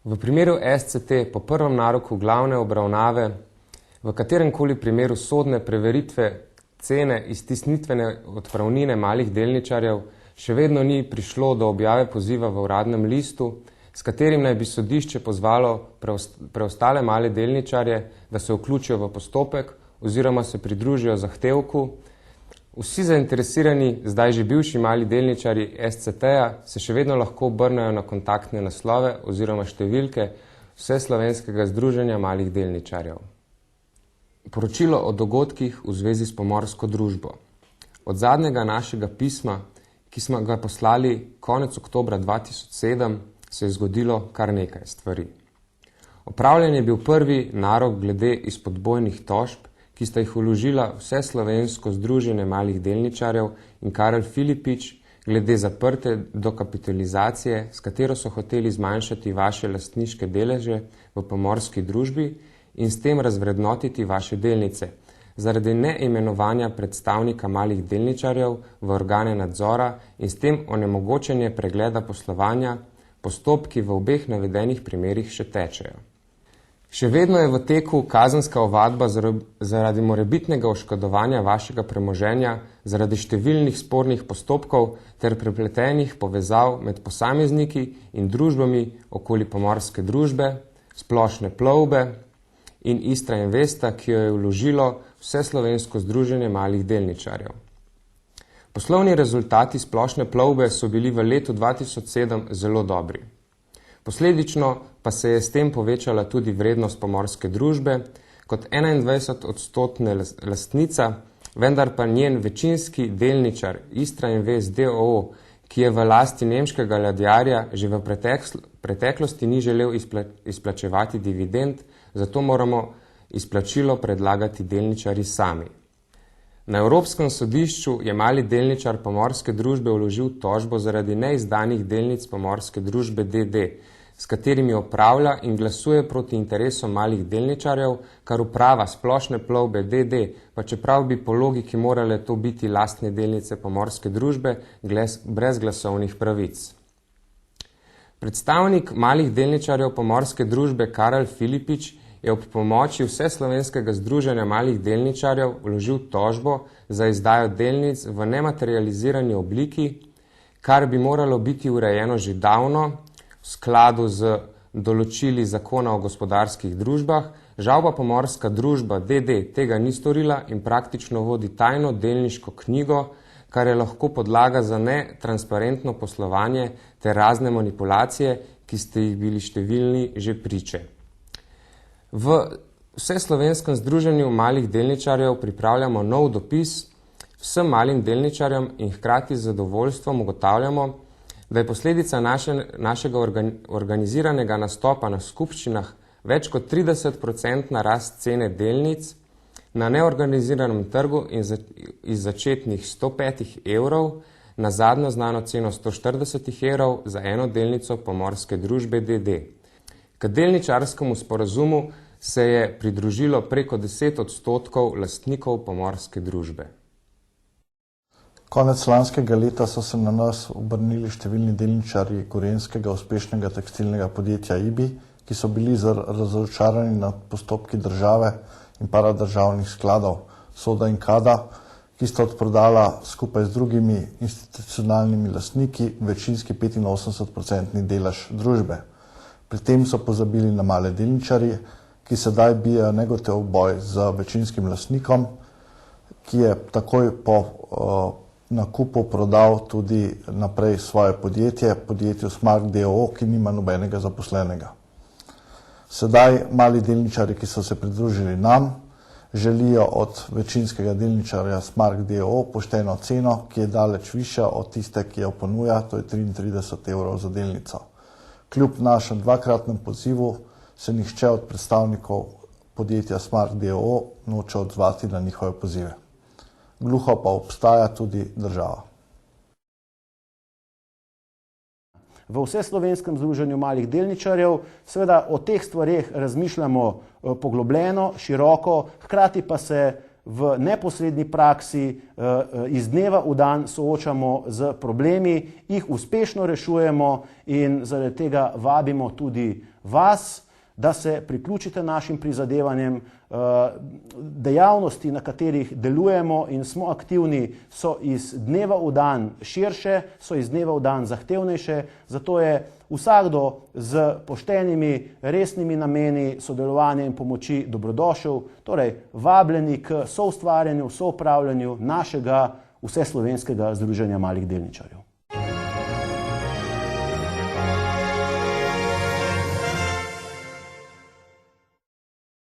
V primeru SCT po prvem naroku glavne obravnave, v kateremkoli primeru sodne preveritve cene iztisnitvene odpravnine malih delničarjev, še vedno ni prišlo do objave poziva v Uradnem listu, s katerim naj bi sodišče pozvalo preostale male delničarje, da se vključijo v postopek oziroma se pridružijo zahtevku. Vsi zainteresirani, zdaj že bivši mali delničarji SCT-ja se še vedno lahko obrnejo na kontaktne naslove oziroma številke Vseslovenskega združenja malih delničarjev. Poročilo o dogodkih v zvezi s Pomorsko družbo. Od zadnjega našega pisma, ki smo ga poslali konec oktobra 2007, se je zgodilo kar nekaj stvari. Opravljen je bil prvi narok glede izpodbojnih tožb, ki sta jih vložila Vseslovensko združenje malih delničarjev in Karel Filipič glede zaprte dokapitalizacije, s katero so hoteli zmanjšati vaše lastniške deleže v Pomorski družbi in s tem razvrednotiti vaše delnice, zaradi neimenovanja predstavnika malih delničarjev v organe nadzora in s tem onemogočenje pregleda poslovanja. Postopki v obeh navedenih primerih še tečejo. Še vedno je v teku kazenska ovadba zaradi morebitnega oškodovanja vašega premoženja, zaradi številnih spornih postopkov ter prepletenih povezav med posamezniki in družbami okoli Pomorske družbe, Splošne plovbe in Istra Investa, ki jo je vložilo Vseslovensko združenje malih delničarjev. Poslovni rezultati Splošne plovbe so bili v letu 2007 zelo dobri. Posledično pa se je s tem povečala tudi vrednost Pomorske družbe kot 21% lastnica, vendar pa njen večinski delničar Istra Invest d.o.o., ki je v lasti nemškega ladjarja, že v preteklosti ni želel izplačevati dividend, zato moramo izplačilo predlagati delničarji sami. Na Evropskem sodišču je mali delničar Pomorske družbe vložil tožbo zaradi neizdanih delnic Pomorske družbe d.d., s katerimi opravlja in glasuje proti interesom malih delničarjev, kar uprava Splošne plovbe d.d., pa čeprav bi po logiki morale to biti lastne delnice Pomorske družbe brez glasovnih pravic. Predstavnik malih delničarjev Pomorske družbe Karel Filipič je ob pomoči Vseslovenskega združenja malih delničarjev vložil tožbo za izdajo delnic v nematerializirani obliki, kar bi moralo biti urejeno že davno v skladu z določili zakona o gospodarskih družbah, žal pa Pomorska družba d.d. tega ni storila in praktično vodi tajno delniško knjigo, kar je lahko podlaga za netransparentno poslovanje ter razne manipulacije, ki ste jih bili številni že priče. V Vseslovenskem združenju malih delničarjev pripravljamo nov dopis vsem malim delničarjem in hkrati z zadovoljstvom ugotavljamo, da je posledica našega organiziranega nastopa na skupščinah več kot 30% rast cene delnic na neorganiziranem trgu iz začetnih 105 evrov na zadnjo znano ceno 140 evrov za eno delnico Pomorske družbe d.d. K delničarskemu sporazumu se je pridružilo preko 10% lastnikov Pomorske družbe. Konec lanskega leta so se na nas obrnili številni delničarji gorenjskega uspešnega tekstilnega podjetja IBI, ki so bili razočarani nad postopki države in paradržavnih skladov Soda in Kada, ki sta odprodala skupaj z drugimi institucionalnimi lastniki večinski 85% delež družbe. Pri tem so pozabili na male delničarje, ki sedaj bijajo negotov boj z večinskim lastnikom, ki je takoj po nakupu prodal tudi naprej svoje podjetju Smart d.o.o., ki nima nobenega zaposlenega. Sedaj mali delničarji, ki so se pridružili nam, želijo od večinskega delničarja Smart d.o.o. pošteno ceno, ki je daleč višja od tiste, ki jo ponuja, to je 33 evrov za delnico. Kljub našem dvakratnem pozivu se nihče od predstavnikov podjetja Smart d.o.o. noče odzvati na njihove pozive. Gluho pa obstaja tudi država. V Vseslovenskem združenju malih delničarjev seveda o teh stvareh razmišljamo poglobljeno, široko, hkrati pa se v neposredni praksi iz dneva v dan soočamo z problemi, jih uspešno rešujemo in zaradi tega vabimo tudi vas, da se priključite našim prizadevanjem. Dejavnosti, na katerih delujemo in smo aktivni, so iz dneva v dan širše, so iz dneva v dan zahtevnejše, zato je vsakdo z poštenimi, resnimi nameni sodelovanja in pomoči dobrodošel, torej vabljeni k soustvarjanju, soupravljanju našega vseslovenskega združenja malih delničarjev.